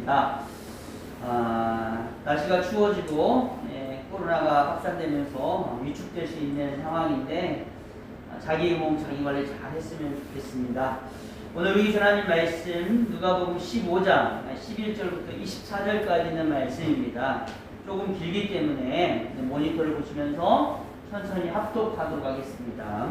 하겠습니다. 날씨가 추워지고 코로나가 확산되면서 위축될 수 있는 상황인데 자기 몸 자기 관리 잘 했으면 좋겠습니다. 오늘 우리 하나님 말씀 누가복음 15장 11절부터 24절까지 있는 말씀입니다. 조금 길기 때문에 모니터를 보시면서 천천히 합독하도록 하겠습니다.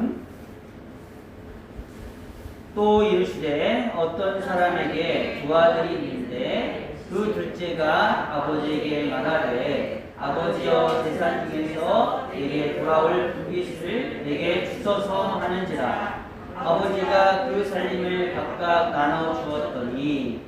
또 이르시되 어떤 사람에게 두 아들이 있는데 그 둘째가 아버지에게 말하되 아버지여 재산 중에서 내게 돌아올 불깃을 내게 주소서 하는지라. 아버지가 그 살림을 각각 나눠 주었더니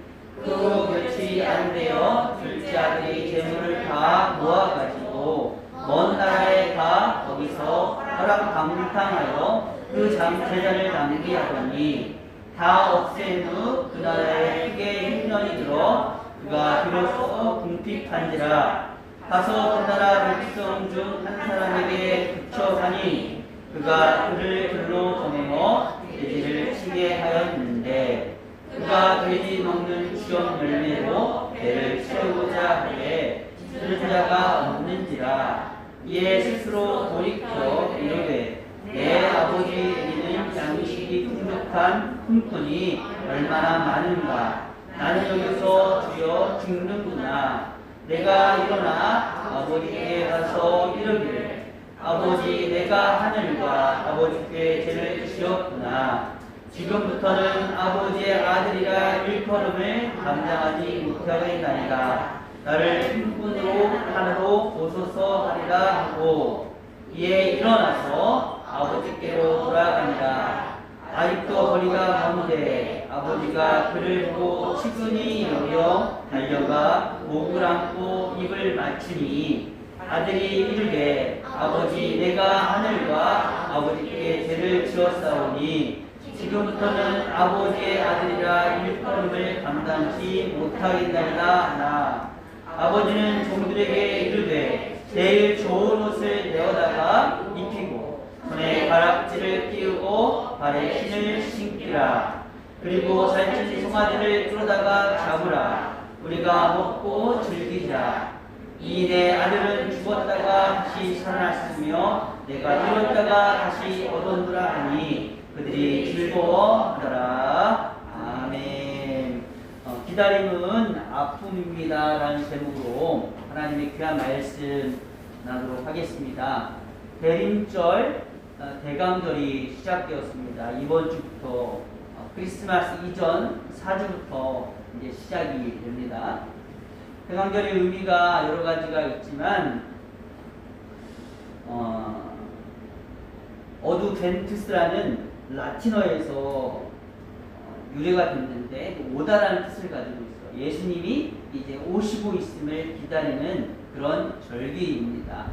그 며칠이 안 되어 둘째 아들이 재물을 다 모아가지고 먼 나라에 가 거기서 허랑방탕하여 그 재산을 낭비하더니 다 없앤 후 그 나라에 크게 흉년이 들어 그가 비로소 궁핍한지라. 가서 그 나라 백성 중 한 사람에게 그쳐가니 그가 그를 들로 보내어 돼지를 치게 하였는데 그가 돼지 먹는 주염 열매로 배를 채우고자 하되 들은 자가 없는지라. 이에 스스로 돌이켜 이르되 내 아버지에게는 양식이 풍족한 품꾼이 얼마나 많은가. 나는 여기서 주여 죽는구나. 내가 일어나 아버지께 가서 이르기를 아버지 내가 하늘과 아버지께 죄를 지었구나. 지금부터는 아버지의 아들이라 일컬음을 감당하지 못하겠나이다. 나를 품꾼으로 하나로 보소서 하리라 하고 이에 일어나서 아버지께로 돌아가니라. 아직도 거리가 먼데 아버지가 그를 보고 치근히 여겨 달려가 목을 안고 입을 맞추니 아들이 이르되 아버지 내가 하늘과 아버지께 죄를 지었사오니 지금부터는 아버지의 아들이라 일컬음을 감당치 못하겠나이다 하나. 아버지는 종들에게 이르되 제일 좋은 옷을 내어다가 입히고 손에 가락지를 끼우고 발에 신을 신기라. 그리고 살찐 송아지를 끌어다가 잡으라. 우리가 먹고 즐기자. 이 내 아들은 죽었다가 다시 살아났으며 내가 잃었다가 다시 얻었노라 하니 그들이 즐거워하더라. 아멘. 기다림은 아픔입니다 라는 제목으로 하나님의 귀한 말씀 나누도록 하겠습니다. 대림절 대강절이 시작되었습니다. 이번 주부터 크리스마스 이전 4주부터 이제 시작이 됩니다. 대강절의 의미가 여러 가지가 있지만 어두벤투스라는 라틴어에서 유래가 됐는데 오다라는 뜻을 가지고 있어요. 예수님이 이제 오시고 있음을 기다리는 그런 절기입니다.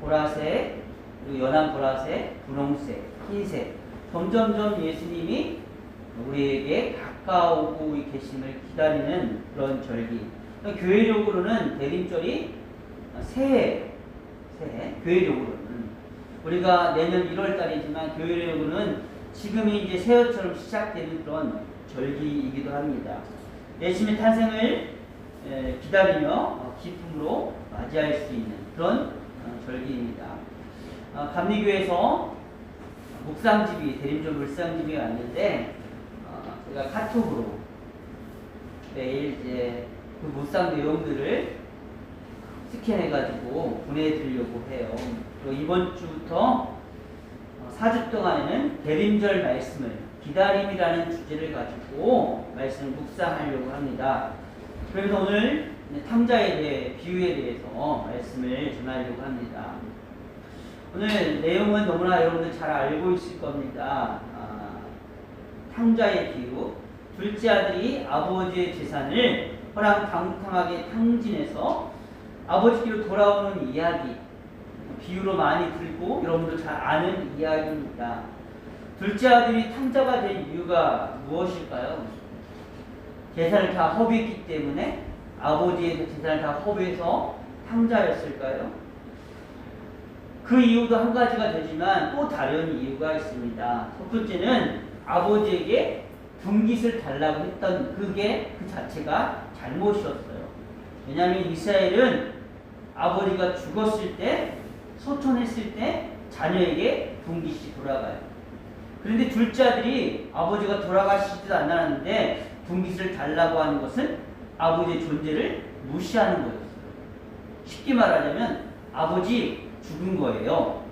보라색, 그리고 연한 보라색, 분홍색, 흰색, 점점점 예수님이 우리에게 가까우고 계심을 기다리는 그런 절기. 교회적으로는 대림절이 새해, 교회적으로는 우리가 내년 1월달이지만 교회적으로는 지금이 이제 새해처럼 시작되는 그런 절기이기도 합니다. 예수님의 탄생을 기다리며 기쁨으로 맞이할 수 있는 그런 절기입니다. 감리교에서 묵상집이 대림절 묵상집이 왔는데 제가 카톡으로 매일 이제 그 묵상 내용들을 스캔해가지고 보내드리려고 해요. 그리고 이번 주부터 4주 동안에는 대림절 말씀을 기다림이라는 주제를 가지고 말씀을 묵상하려고 합니다. 그래서 오늘 탕자에 대해 비유에 대해서 말씀을 전하려고 합니다. 오늘 내용은 너무나 여러분들 잘 알고 있을 겁니다. 탕자의 비유. 둘째 아들이 아버지의 재산을 허랑방탕하게 탕진해서 아버지께로 돌아오는 이야기. 비유로 많이 들고 여러분들 잘 아는 이야기입니다. 둘째 아들이 탕자가 된 이유가 무엇일까요? 재산을 다 허비했기 때문에 아버지의 재산을 다 허비해서 탕자였을까요? 그 이유도 한 가지가 되지만 또 다른 이유가 있습니다. 첫 번째는 아버지에게 분깃을 달라고 했던 그게 그 자체가 잘못이었어요. 왜냐하면 이스라엘은 아버지가 죽었을 때, 소천했을 때 자녀에게 분깃이 돌아가요. 그런데 둘째 아들이 아버지가 돌아가시지도 않았는데 분깃을 달라고 하는 것은 아버지의 존재를 무시하는 거였어요. 쉽게 말하자면 아버지 죽은 거예요.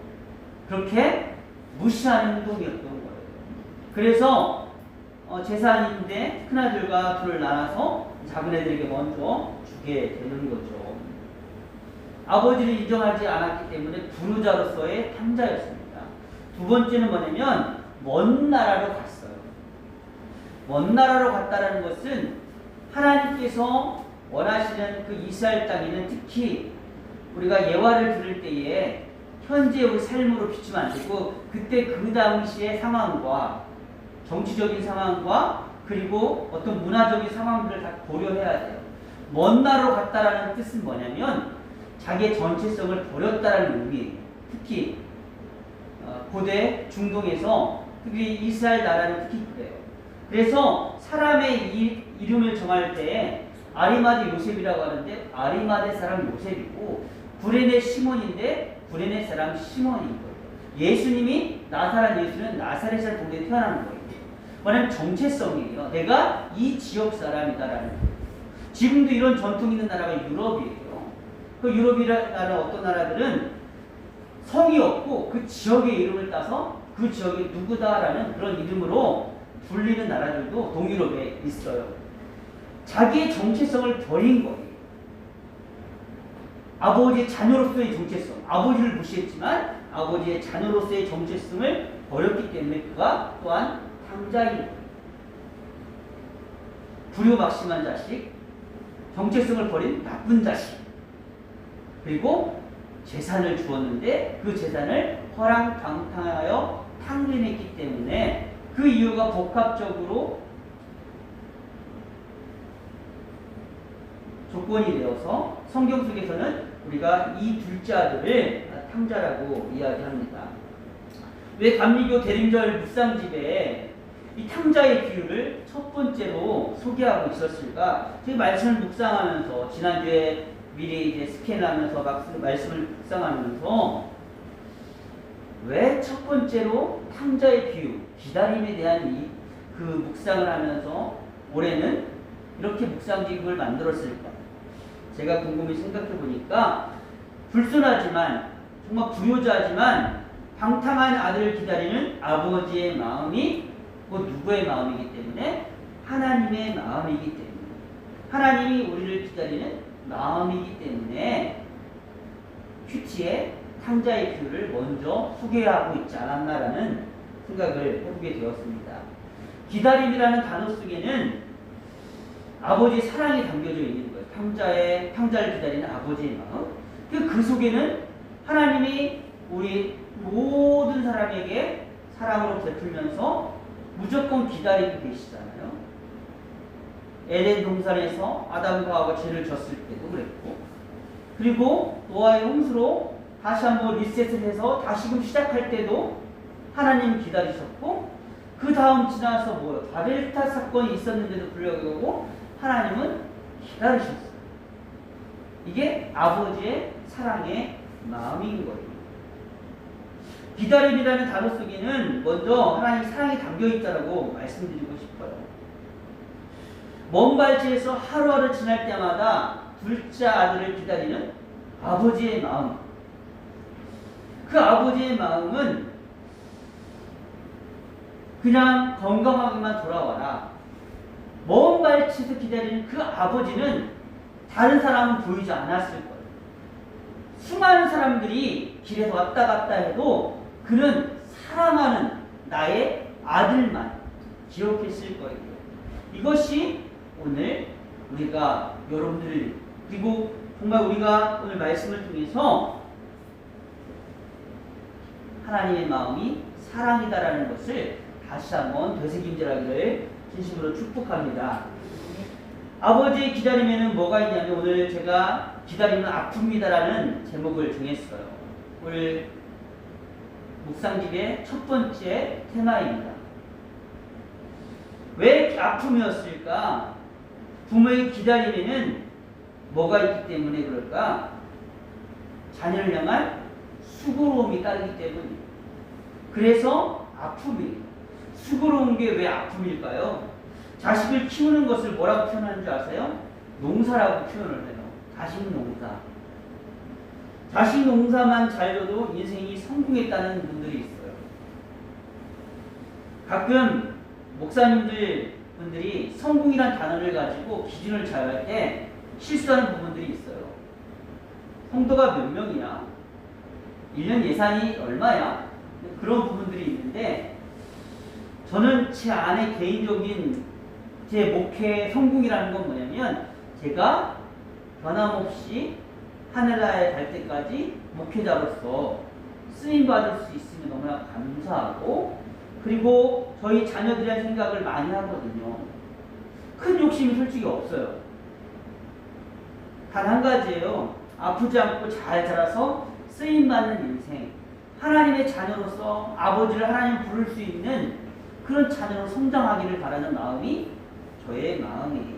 그렇게 무시하는 행동이었던 거예요. 그래서 재산인데 큰아들과 둘을 나눠서 작은 애들에게 먼저 주게 되는 거죠. 아버지를 인정하지 않았기 때문에 불효자로서의 탕자였습니다. 두 번째는 뭐냐면 먼 나라로 갔어요. 먼 나라로 갔다라는 것은 하나님께서 원하시는 그 이스라엘 땅에는 특히 우리가 예화를 들을 때에 현재 우리 삶으로 비추면 안 되고 그때 그 당시의 상황과 정치적인 상황과 그리고 어떤 문화적인 상황들을 다 고려해야 돼요. 먼 나라로 갔다라는 뜻은 뭐냐면 자기의 전체성을 버렸다라는 의미예요. 특히 고대 중동에서 특히 이스라엘 나라는 특히 그래요. 그래서 사람의 이름을 정할 때 아리마대 요셉이라고 하는데 아리마대 사람 요셉이고 구레네 시몬인데 구레네 사람 시몬인 거예요. 예수님이 나사렛 예수는 나사렛 동네에 태어난 거예요. 뭐냐면 정체성이에요. 내가 이 지역 사람이다라는 거예요. 지금도 이런 전통 있는 나라가 유럽이에요. 그 유럽이라는 어떤 나라들은 성이 없고 그 지역의 이름을 따서 그 지역이 누구다라는 그런 이름으로 불리는 나라들도 동유럽에 있어요. 자기의 정체성을 버린 거예요. 아버지의 자녀로서의 정체성, 아버지를 무시했지만 아버지의 자녀로서의 정체성을 버렸기 때문에 그가 또한 탕자인 거예요. 불효막심한 자식, 정체성을 버린 나쁜 자식, 그리고 재산을 주었는데 그 재산을 허랑방탕하여 탕진했기 때문에 그 이유가 복합적으로 조건이 되어서 성경 속에서는 우리가 이 둘째 아들을 탕자라고 이야기합니다. 왜 감리교 대림절 묵상집에 이 탕자의 비유를 첫 번째로 소개하고 있었을까? 제가 말씀을 묵상하면서 지난주에 미리 이제 스캔하면서 말씀을 묵상하면서 왜 첫 번째로 탕자의 비유, 기다림에 대한 그 묵상을 하면서 올해는 이렇게 묵상집을 만들었을까? 제가 곰곰이 생각해 보니까 불순하지만 정말 불효자지만 방탕한 아들을 기다리는 아버지의 마음이 곧 누구의 마음이기 때문에 하나님의 마음이기 때문에 하나님이 우리를 기다리는 마음이기 때문에 큐티에 탕자의 비유를 먼저 소개하고 있지 않았나라는 생각을 해보게 되었습니다. 기다림이라는 단어 속에는 아버지의 사랑이 담겨져 있는 거예요. 탕자를 기다리는 아버지의 마음. 그 속에는 하나님이 우리 모든 사람에게 사랑으로 베풀면서 무조건 기다리고 계시잖아요. 에덴 동산에서 아담과 하와가 죄를 졌을 때도 그랬고, 그리고 노아의 홍수로 다시 한번 리셋을 해서 다시금 시작할 때도 하나님 기다리셨고, 그 다음 지나서 뭐요? 바벨탑 사건이 있었는데도 불구하고 하나님은 기다리셨어요. 이게 아버지의 사랑의 마음인 거예요. 기다림이라는 단어 속에는 먼저 하나님의 사랑이 담겨있다고 말씀드리고 싶어요. 먼 발치에서 하루하루 지날 때마다 둘째 아들을 기다리는 아버지의 마음. 그 아버지의 마음은 그냥 건강하게만 돌아와라. 먼 발치에서 기다리는 그 아버지는 다른 사람은 보이지 않았을 거예요. 수많은 사람들이 길에서 왔다 갔다 해도 그는 사랑하는 나의 아들만 기억했을 거예요. 이것이 오늘 우리가 여러분들 그리고 정말 우리가 오늘 말씀을 통해서 하나님의 마음이 사랑이다라는 것을 다시 한번 되새김질하기를 진심으로 축복합니다. 아버지의 기다림에는 뭐가 있냐면 오늘 제가 기다림은 아픔이다라는 제목을 정했어요. 오늘 묵상집의 첫 번째 테마입니다. 왜 이렇게 아픔이었을까? 부모의 기다림에는 뭐가 있기 때문에 그럴까? 자녀를 향한 수고로움이 따르기 때문이에요. 그래서 아픔이에요. 수고로운 게 왜 아픔일까요? 자식을 키우는 것을 뭐라고 표현하는 줄 아세요? 농사라고 표현을 해요. 자식 농사. 자식 농사만 잘 져도 인생이 성공했다는 분들이 있어요. 가끔 목사님들이 성공이란 단어를 가지고 기준을 잡을 때 실수하는 부분들이 있어요. 성도가 몇 명이야? 1년 예산이 얼마야? 그런 부분들이 있는데, 저는 제 안에 개인적인 제 목회 성공이라는 건 뭐냐면, 제가 변함없이 하늘나라에 갈 때까지 목회자로서 쓰임받을 수 있으면 너무나 감사하고, 그리고 저희 자녀들의 생각을 많이 하거든요. 큰 욕심이 솔직히 없어요. 단 한 가지예요. 아프지 않고 잘 자라서 쓰임받는 인생, 하나님의 자녀로서 아버지를 하나님 부를 수 있는 그런 자녀로 성장하기를 바라는 마음이 저의 마음이에요.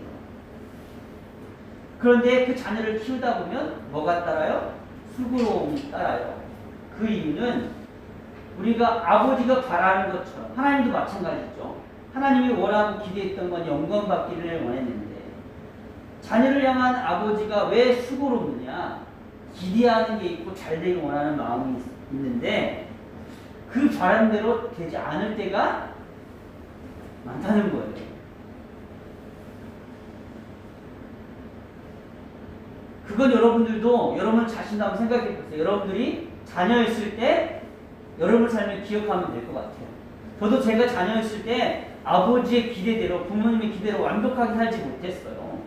그런데 그 자녀를 키우다 보면 뭐가 따라요? 수고로움이 따라요. 그 이유는 우리가 아버지가 바라는 것처럼, 하나님도 마찬가지죠. 하나님이 원하고 기대했던 건 영광 받기를 원했는데, 자녀를 향한 아버지가 왜 수고롭느냐? 기대하는 게 있고 잘 되길 원하는 마음이 있는데, 그 바람대로 되지 않을 때가 많다는 거예요. 그건 여러분들도 여러분 자신도 한번 생각해 보세요. 여러분들이 자녀였을 때 여러분 삶을 기억하면 될 것 같아요. 저도 제가 자녀였을 때 아버지의 기대대로, 부모님의 기대로 완벽하게 살지 못했어요.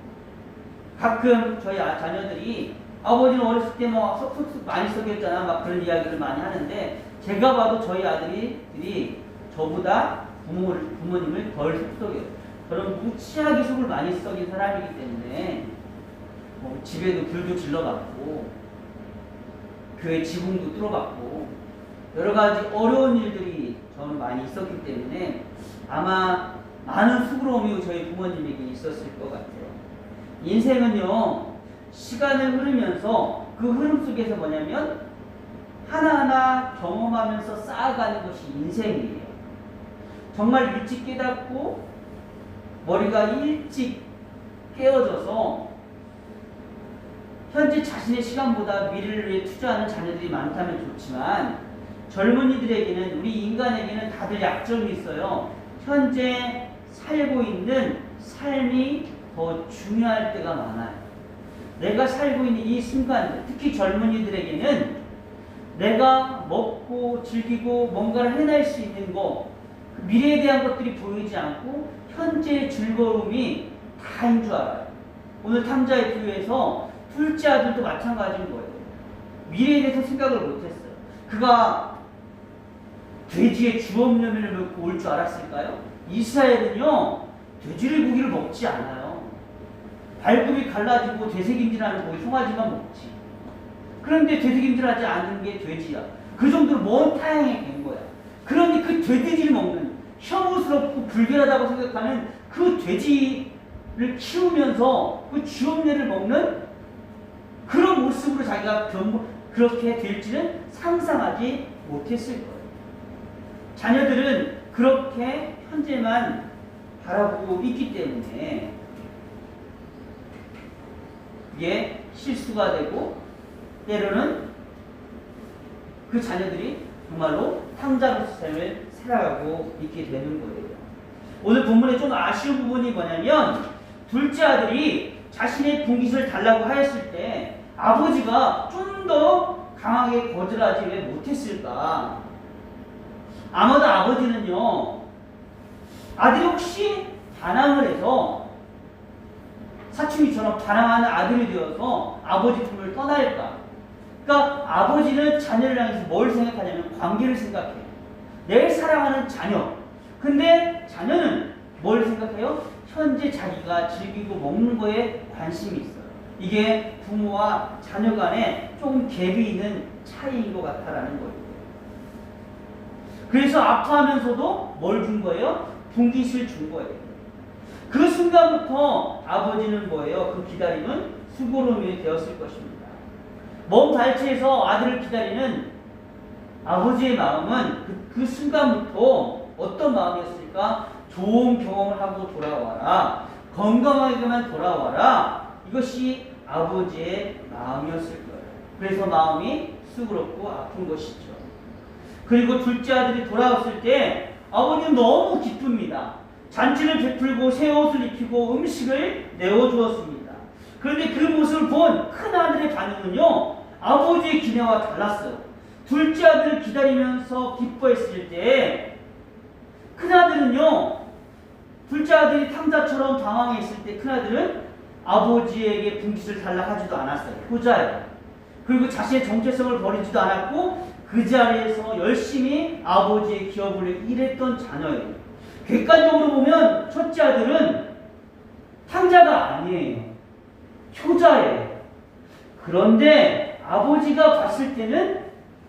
가끔 저희 자녀들이 아버지는 어렸을 때 뭐 쏙쏙 많이 썩였잖아, 막 그런 이야기를 많이 하는데, 제가 봐도 저희 아들들이 저보다 부모님을 덜 속 썩여요. 저는 무지하게 속을 많이 썩인 사람이기 때문에 뭐 집에도 불도 질러봤고 교회 지붕도 뚫어봤고 여러 가지 어려운 일들이 저는 많이 있었기 때문에 아마 많은 수고로움이 저희 부모님에게 있었을 것 같아요. 인생은요, 시간을 흐르면서 그 흐름 속에서 뭐냐면 하나하나 경험하면서 쌓아가는 것이 인생이에요. 정말 일찍 깨닫고 머리가 일찍 깨어져서 현재 자신의 시간보다 미래를 위해 투자하는 자녀들이 많다면 좋지만, 젊은이들에게는, 우리 인간에게는 다들 약점이 있어요. 현재 살고 있는 삶이 더 중요할 때가 많아요. 내가 살고 있는 이 순간, 특히 젊은이들에게는 내가 먹고 즐기고 뭔가를 해낼 수 있는 거, 미래에 대한 것들이 보이지 않고 현재의 즐거움이 다인 줄 알아요. 오늘 탐자의 비유에서 둘째 아들도 마찬가지인 거예요. 미래에 대해서 생각을 못했어요. 그가 돼지의 주업려면을 먹고 올 줄 알았을까요? 이스라엘은요, 돼지를 고기를 먹지 않아요. 발굽이 갈라지고 되새김질하는 고기, 송아지만 먹지. 그런데 되새김질하지 않는 게 돼지야. 그 정도로 먼 타향이 된 거야. 그런데 그 돼지를 먹는, 혐오스럽고 불결하다고 생각하는 그 돼지를 키우면서 그 주업려를 먹는 그런 모습으로 자기가 그렇게 될지는 상상하지 못했을 거예요. 자녀들은 그렇게 현재만 바라보고 있기 때문에 이게 실수가 되고, 때로는 그 자녀들이 정말로 탕자로서 삶을 살아가고 있게 되는 거예요. 오늘 본문에 좀 아쉬운 부분이 뭐냐면, 둘째 아들이 자신의 분깃을 달라고 하였을 때 아버지가 좀 더 강하게 거절하지 왜 못했을까? 아마도 아버지는요, 아들이 혹시 반항을 해서 사춘기처럼 반항하는 아들이 되어서 아버지 품을 떠날까? 그러니까 아버지는 자녀를 향해서 뭘 생각하냐면 관계를 생각해요. 내 사랑하는 자녀. 근데 자녀는 뭘 생각해요? 현재 자기가 즐기고 먹는 거에 관심이 있어요. 이게 부모와 자녀 간에 조금 갭이 있는 차이인 것 같다라는 거예요. 그래서 아파하면서도 뭘 준 거예요? 분깃을 준 거예요. 그 순간부터 아버지는 뭐예요? 그 기다림은 수고로움이 되었을 것입니다. 먼 발치에서 아들을 기다리는 아버지의 마음은 그 순간부터 어떤 마음이었을까? 좋은 경험을 하고 돌아와라. 건강하게만 돌아와라. 이것이 아버지의 마음이었을 거예요. 그래서 마음이 수고롭고 아픈 것이죠. 그리고 둘째 아들이 돌아왔을 때 아버지는 너무 기쁩니다. 잔치를 베풀고 새 옷을 입히고 음식을 내어주었습니다. 그런데 그 모습을 본 큰아들의 반응은요, 아버지의 기대와 달랐어요. 둘째 아들을 기다리면서 기뻐했을 때 큰아들은요, 둘째 아들이 탕자처럼 당황했을 때 큰아들은 아버지에게 분깃을 달라 하지도 않았어요. 효자예요. 그리고 자신의 정체성을 버리지도 않았고 그 자리에서 열심히 아버지의 기업을 일했던 자녀예요. 객관적으로 보면 첫째 아들은 탕자가 아니에요. 효자예요. 그런데 아버지가 봤을 때는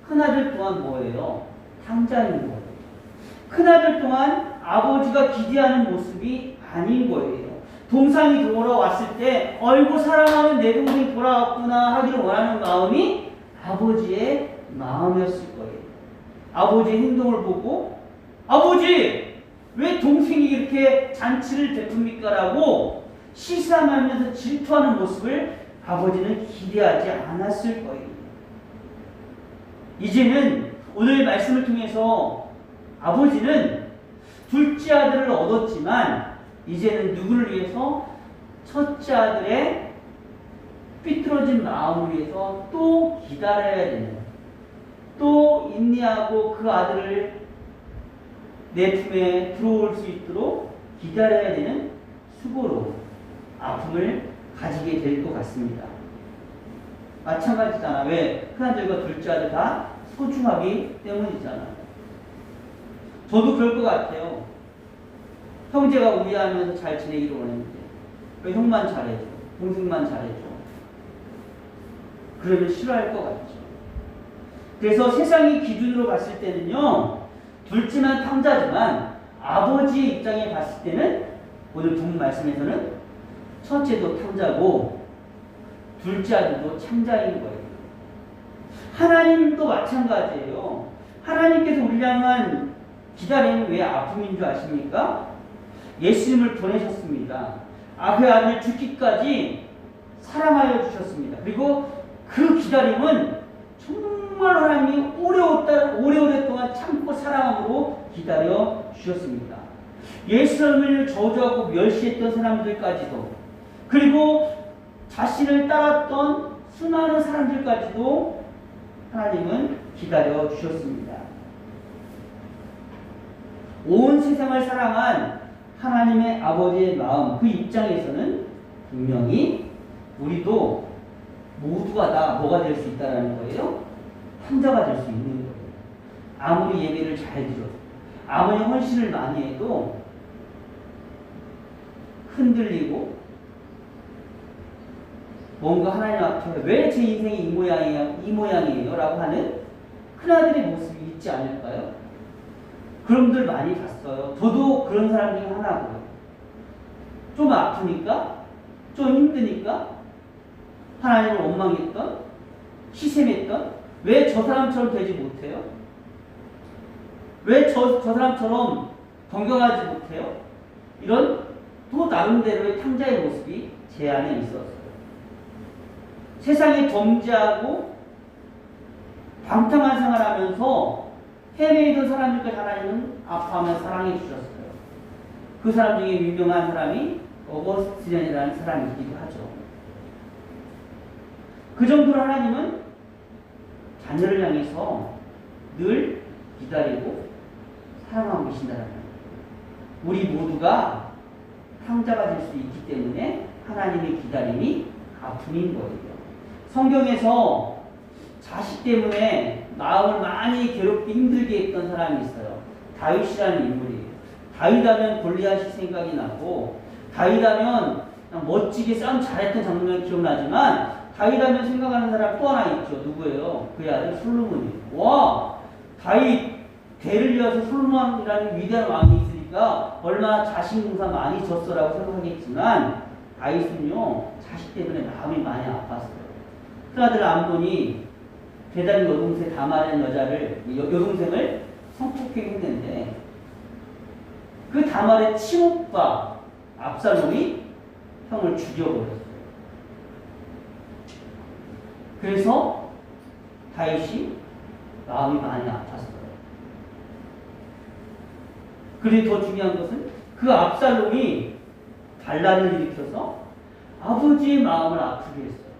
큰아들 또한 뭐예요? 탕자인 거예요. 큰아들 또한 아버지가 기대하는 모습이 아닌 거예요. 동상이 돌아왔을 때 어이구 사랑하는 내 동생이 돌아왔구나 하기를 원하는 마음이 아버지의 마음이었을 거예요. 아버지의 행동을 보고 아버지 왜 동생이 이렇게 잔치를 베풉니까? 라고 시사하면서 질투하는 모습을 아버지는 기대하지 않았을 거예요. 이제는 오늘 말씀을 통해서 아버지는 둘째 아들을 얻었지만 이제는 누구를 위해서? 첫째 아들의 삐뚤어진 마음을 위해서 또 기다려야 되는, 또 인내하고 그 아들을 내 품에 들어올 수 있도록 기다려야 되는 수고로 아픔을 가지게 될 것 같습니다. 마찬가지잖아. 왜? 큰아들과 둘째 아들 다 소중하기 때문이잖아요. 저도 그럴 것 같아요. 형제가 우리하면서 잘 지내기를 원했는데 왜 형만 잘해줘? 동생만 잘해줘? 그러면 싫어할 것 같죠. 그래서 세상의 기준으로 봤을 때는요, 둘째만 탕자지만 아버지의 입장에 봤을 때는 오늘 본 말씀에서는 첫째도 탕자고 둘째 아들도 창자인 거예요. 하나님도 마찬가지예요. 하나님께서 우리를 향한 기다림은 왜 아픔인 줄 아십니까? 예수님을 보내셨습니다. 그 아들 죽기까지 사랑하여 주셨습니다. 그리고 그 기다림은 정말 하나님이 오래오랫동안 참고 사랑함으로 기다려 주셨습니다. 예수님을 저주하고 멸시했던 사람들까지도, 그리고 자신을 따랐던 수많은 사람들까지도 하나님은 기다려 주셨습니다. 온 세상을 사랑한 하나님의 아버지의 마음, 그 입장에서는 분명히 우리도 모두가 다 뭐가 될 수 있다는 거예요? 탕자가 될 수 있는 거예요. 아무리 예배를 잘 드려도, 아무리 헌신을 많이 해도 흔들리고 뭔가 하나님 앞에 왜 제 인생이 이 모양이에요? 라고 하는 큰아들의 모습이 있지 않을까요? 그런 분들 많이 봤어요. 저도 그런 사람 중에 하나고요. 좀 아프니까, 좀 힘드니까 하나님을 원망했던, 희생했던, 왜 저 사람처럼 되지 못해요? 왜 저 사람처럼 건강하지 못해요? 이런 또 나름대로의 탕자의 모습이 제 안에 있었어요. 세상에 범죄하고 방탕한 생활하면서 헤매이던 사람들까지 하나님은 아파하며 사랑해 주셨어요. 그 사람 중에 유명한 사람이 어거스틴이라는 사람이기도 하죠. 그 정도로 하나님은 자녀를 향해서 늘 기다리고 사랑하고 계신다는 거예요. 우리 모두가 탕자가 될 수 있기 때문에 하나님의 기다림이 아픔인 거예요. 성경에서 자식 때문에 마음을 많이 괴롭게 힘들게 했던 사람이 있어요. 다윗이라는 인물이에요. 다윗하면 골리앗이 생각이 나고, 다윗하면 그냥 멋지게 싸움 잘했던 장면이 기억나지만, 다윗하면 생각하는 사람 또 하나 있죠. 누구예요? 그의 아들 솔로몬이에요. 와, 다윗 대를 이어서 솔로몬이라는 위대한 왕이 있으니까 우리가 얼마나 자식 농사 많이 졌어라고 생각하겠지만 다윗은요 자식 때문에 마음이 많이 아팠어요. 큰아들 암논이 대다른 여동생 다말이라는 여동생을 성폭행 했는데 그 다말의 친오빠 압살롬이 형을 죽여버렸어요. 그래서 다윗이 마음이 많이 아팠어요. 그리고 더 중요한 것은 그 압살롬이 반란을 일으켜서 아버지의 마음을 아프게 했어요.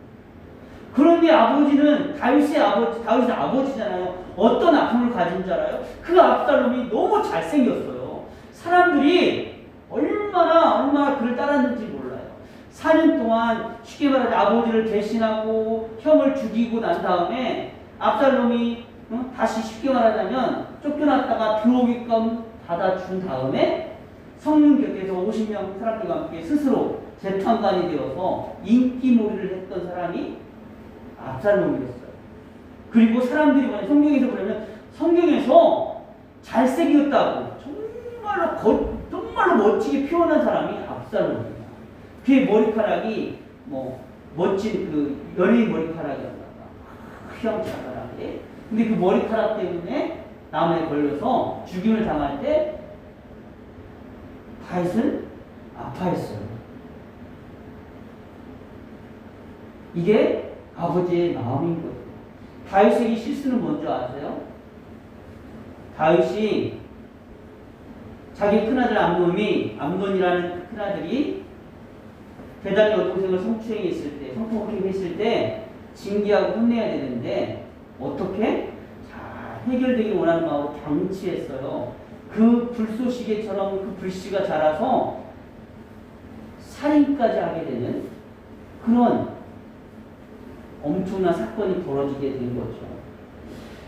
그런데 아버지는 다윗의 아버지잖아요. 어떤 아픔을 가진 줄 알아요? 그 압살롬이 너무 잘생겼어요. 사람들이 얼마나 그를 따랐는지 몰라요. 4년 동안 쉽게 말하자 아버지를 대신하고 형을 죽이고 난 다음에 압살롬이 다시 쉽게 말하자면 쫓겨났다가 들어오게끔 받아준 다음에 성문 곁에서 50명 사람들과 함께 스스로 재판관이 되어서 인기몰이를 했던 사람이 압살롬이었어요. 그리고 사람들이 성경에서 보면 성경에서 잘생겼다고 정말로 멋지게 표현한 사람이 압살롬이에요. 그의 머리카락이 멋진 그 연예인 머리카락이었나 봐. 휘황찬란하게. 근데 그 머리카락 때문에 나무에 걸려서 죽임을 당할 때 다윗은 아파했어요. 이게 아버지의 마음인 거예요. 다윗의 실수는 뭔지 아세요? 다윗이 자기 큰아들 암논이라는 큰아들이 대단히 여동생을 성폭행했을 때 징계하고 혼내야 되는데 어떻게? 잘 해결되길 원하는 마음으로 방치했어요. 그 불쏘시개처럼 그 불씨가 자라서 살인까지 하게 되는 그런 엄청난 사건이 벌어지게 된 거죠.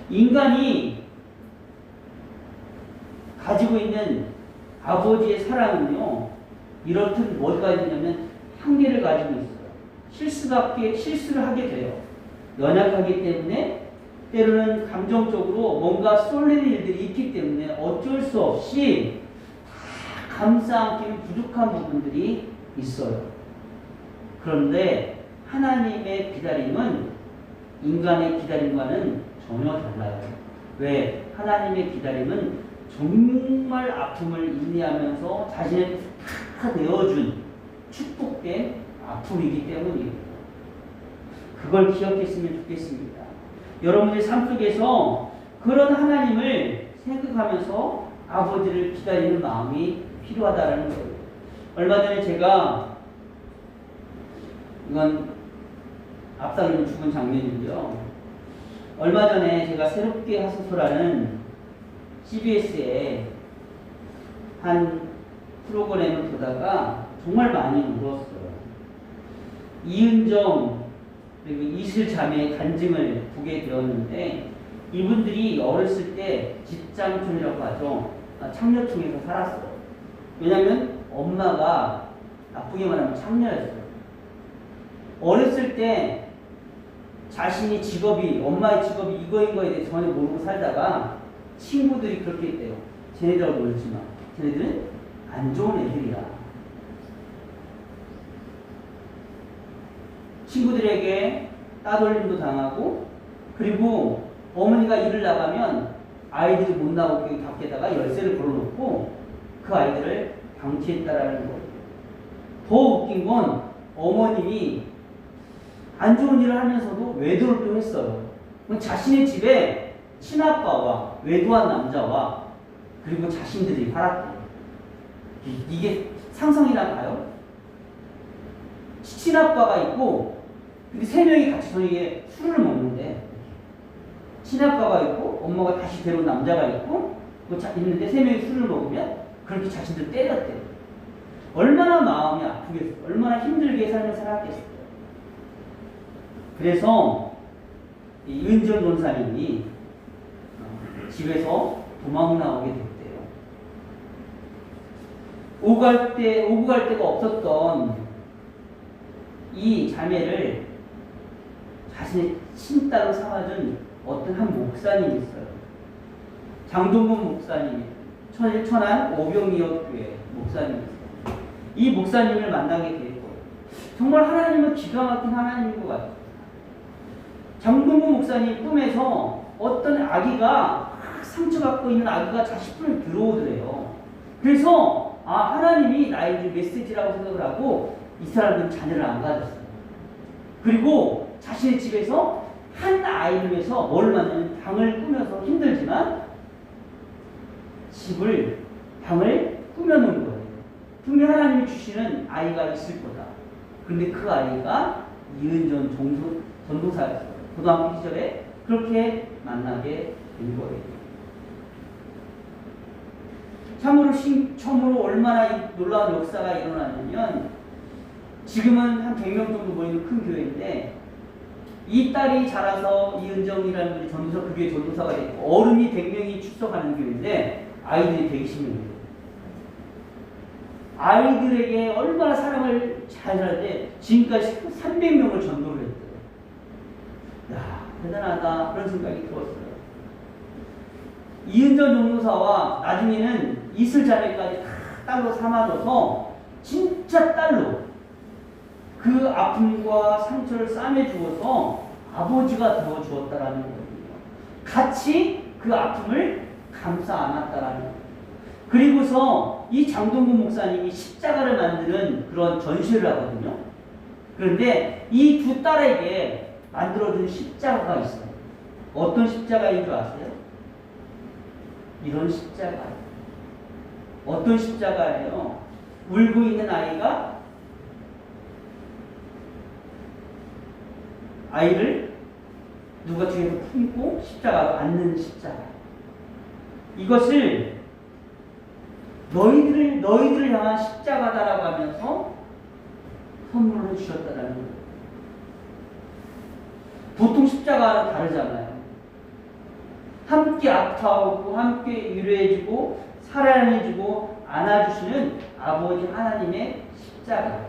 인간이 가지고 있는 아버지의 사랑은요, 이렇듯 뭐가 있냐면 한계를 가지고 있어요. 실수를 하게 돼요. 연약하기 때문에 때로는 감정적으로 뭔가 쏠리는 일들이 있기 때문에 어쩔 수 없이 다 감싸 안기는 부족한 부분들이 있어요. 그런데 하나님의 기다림은 인간의 기다림과는 전혀 달라요. 왜? 하나님의 기다림은 정말 아픔을 인내하면서 자신을 다 내어준 축복된 아픔이기 때문이에요. 그걸 기억했으면 좋겠습니다. 여러분의 삶 속에서 그런 하나님을 생각하면서 아버지를 기다리는 마음이 필요하다는 거예요. 얼마 전에 제가 이건 압살롬이 죽은 장면이고요. 얼마 전에 제가 새롭게 하소서라는 CBS의 한 프로그램을 보다가 정말 많이 울었어요. 이은정 그리고 이슬 자매의 간증을 보게 되었는데 이분들이 어렸을 때 집장촌이라고 하죠. 창녀촌에서 살았어요. 왜냐하면 엄마가 나쁘게 말하면 창녀였어요. 어렸을 때 자신이 엄마의 직업이 이거인 거에 대해 전혀 모르고 살다가 친구들이 그렇게 했대요. 쟤네들하고 놀지 마. 쟤네들은 안 좋은 애들이야. 친구들에게 따돌림도 당하고 그리고 어머니가 일을 나가면 아이들이 못 나오게 밖에다가 열쇠를 걸어놓고 그 아이들을 방치했다라는 거예요. 더 웃긴 건 어머님이 안 좋은 일을 하면서도 외도를 또 했어요. 자신의 집에 친아빠와 외도한 남자와 그리고 자신들이 살았대요. 이게 상상이나 가요? 친아빠가 있고 근데 세 명이 같이 저녁에 술을 먹는데 친아빠가 있고 엄마가 다시 데려온 남자가 있고 있는데 세 명이 술을 먹으면 그렇게 자신들 때렸대요. 얼마나 마음이 아프겠어요. 얼마나 힘들게 삶을 살았겠어요. 그래서 이 은정 권사님이 집에서 도망 나오게 됐대요. 오고 갈 데가 없었던 이 자매를 자신의 친딸로 삼아준 어떤 한 목사님이 있어요. 장동건 목사님이. 천안 오병이어교회 목사님이세요. 이 목사님을 만나게 되고 정말 하나님은 기가 막힌 하나님인 것 같아요. 장동구 목사님 꿈에서 어떤 아기가 상처받고 있는 아기가 자식 품에 들어오더래요. 그래서 하나님이 나에게 준 메시지라고 생각을 하고 이 사람들은 자녀를 안 가졌어요. 그리고 자신의 집에서 한 아이를 위해서 뭘 만드냐면 방을 꾸며서 힘들지만 방을 꾸며놓은 거예요. 분명 하나님이 주시는 아이가 있을 거다. 그런데 그 아이가 이은전 전도사였어요. 고등학교 시절에 그렇게 만나게 된 거예요. 참으로 얼마나 놀라운 역사가 일어나냐면 지금은 한 100명 정도 모이는 큰 교회인데 이 딸이 자라서 이은정이라는 분이 전도사, 그 교회 전도사가 됐고 어른이 100명이 출석하는 교회인데 아이들이 120명이에요. 아이들에게 얼마나 사랑을 잘 하는데 지금까지 300명을 전도를 했대요. 야, 대단하다 그런 생각이 들었어요. 이은정 전도사와 나중에는 이슬 자매까지 다 딸로 삼아줘서 진짜 딸로 그 아픔과 상처를 싸매 주어서 아버지가 되어 주었다라는 거거든요. 같이 그 아픔을 감싸 안았다라는 거예요. 그리고서 이 장동구 목사님이 십자가를 만드는 그런 전시를 하거든요. 그런데 이 두 딸에게 만들어준 십자가가 있어요. 어떤 십자가인 줄 아세요? 이런 십자가예요. 어떤 십자가예요? 울고 있는 아이를 누가 뒤에서 품고 십자가로 앉는 십자가. 이것을 너희들을 향한 십자가다라고 하면서 선물로 주셨다라는 거예요. 보통 십자가는 다르잖아요. 함께 아파하고 함께 위로해주고 사랑해주고 안아주시는 아버지 하나님의 십자가.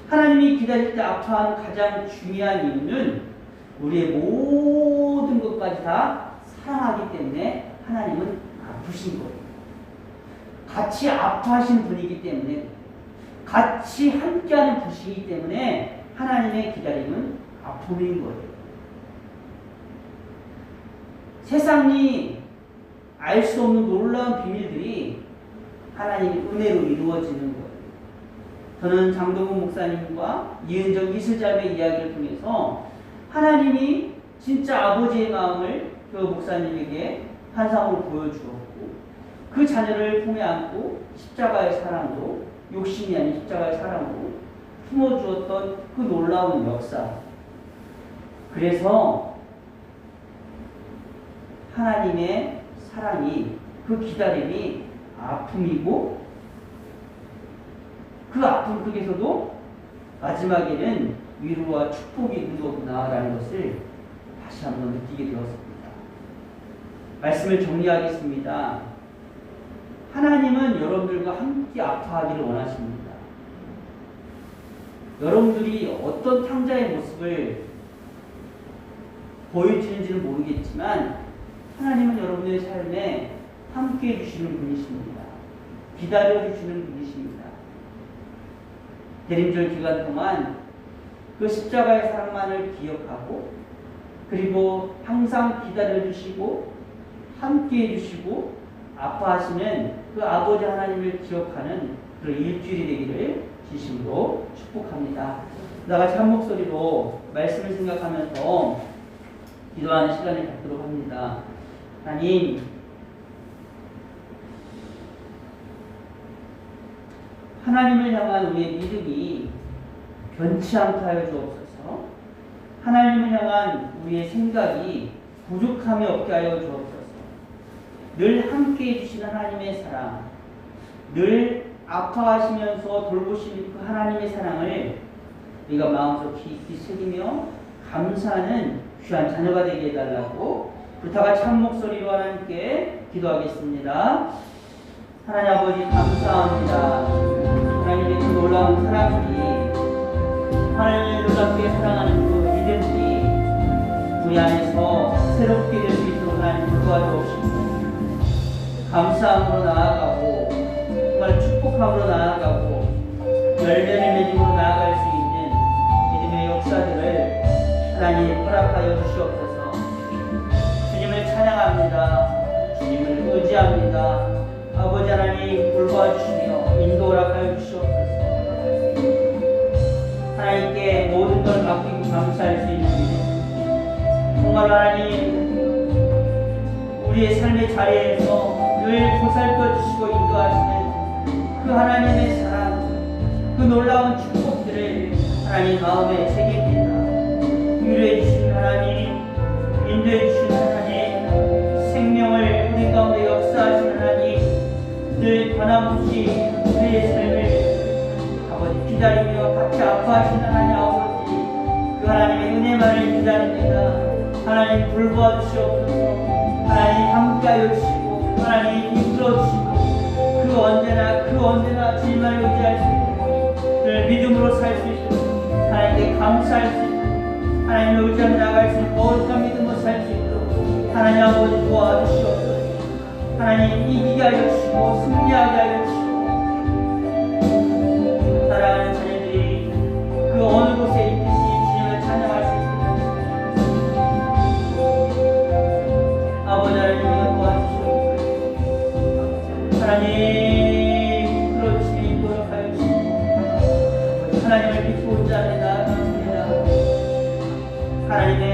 하나님이 기다릴 때 아파하는 가장 중요한 이유는 우리의 모든 것까지 다 사랑하기 때문에 하나님은 아프신 거예요. 같이 아파하신 분이기 때문에 같이 함께하는 분이기 때문에 하나님의 기다림은 아픔인 거예요. 세상이 알 수 없는 놀라운 비밀들이 하나님의 은혜로 이루어지는 거예요. 저는 장동훈 목사님과 이은정 이슬자매의 이야기를 통해서 하나님이 진짜 아버지의 마음을 그 목사님에게 환상으로 보여주었고 그 자녀를 품에 안고 십자가의 사랑으로 욕심이 아닌 십자가의 사랑으로 품어주었던 그 놀라운 역사. 그래서 하나님의 사랑이 그 기다림이 아픔이고 그 아픔 속에서도 마지막에는 위로와 축복이 있는 거구나라는 것을 다시 한번 느끼게 되었습니다. 말씀을 정리하겠습니다. 하나님은 여러분들과 함께 아파하기를 원하십니다. 여러분들이 어떤 탕자의 모습을 보여주는지는 모르겠지만 하나님은 여러분의 삶에 함께 해주시는 분이십니다. 기다려주시는 분이십니다. 대림절 기간 동안 그 십자가의 사랑만을 기억하고 그리고 항상 기다려주시고 함께 해주시고 아파하시는 그 아버지 하나님을 기억하는 그런 일주일이 되기를 진심으로 축복합니다. 나같이 한 목소리로 말씀을 생각하면서 기도하는 시간을 갖도록 합니다. 하나님, 하나님을 향한 우리의 믿음이 변치 않게 하여 주옵소서. 하나님을 향한 우리의 생각이 부족함이 없게 하여 주옵소서. 늘 함께 해주시는 하나님의 사랑, 늘 아파하시면서 돌보시는 그 하나님의 사랑을 우리가 마음속 깊이 새기며 감사하는 귀한 자녀가 되게 해달라고 그렇다가 참 목소리로 하나님께 기도하겠습니다. 하나님 아버지 감사합니다. 하나님의 그 놀라운 사랑이 하나님을 놀랍게 사랑하는 그 믿음이 우리 안에서 새롭게 될 수 있도록 하나님 도와주옵시고 감사함으로 나아가고 정말 축복함으로 나아가고 열매를 맺음으로 나아갈 수 있는 믿음의 역사들을 하나님 허락하여 주시옵소서. 주님을 찬양합니다. 주님을 의지합니다. 아버지 하나님 돌봐주시며 인도 허락하여 주시옵소서. 하나님께 모든 걸 맡기고 감사할 수 있는 믿음, 정말 하나님 우리의 삶의 자리에서 늘 보살펴 주시고 인도하시는 그 하나님의 사랑, 그 놀라운 축복들을 하나님 마음에 새깁니다. 위로해 주신 하나님, 인도해 주신 하나님, 생명을 우리 가운데 역사하신 하나님, 늘 변함없이 우리의 삶을 아버지 기다리며 같이 아파하시는 하나님 아버지, 그 하나님의 은혜만을 기다립니다. 하나님 돌보아 주시옵소서. 하나님 함께하여 주시고 하나님 이끌어 주시고 그 언제나 주님만을 의지할 수 있도록 늘 믿음으로 살 수 있도록 하나님께 감사할 수 있도록 하나님을 의지하며 나아갈 수 있는 거룩한 믿음으로 살 수 있도록 하나님 아버지 도와주시옵소서. 하나님 이기게 하여 주시고 승리하게 하여 주시고 사랑하는 자녀들이 그 어느 곳에 있든지 주님을 찬양할 수 있도록 아버지 하나님 도와주시옵소서. 하나님 그렇지 노력하여 주시고 하나님을 믿고 자리에 나아갑니다. 하나님의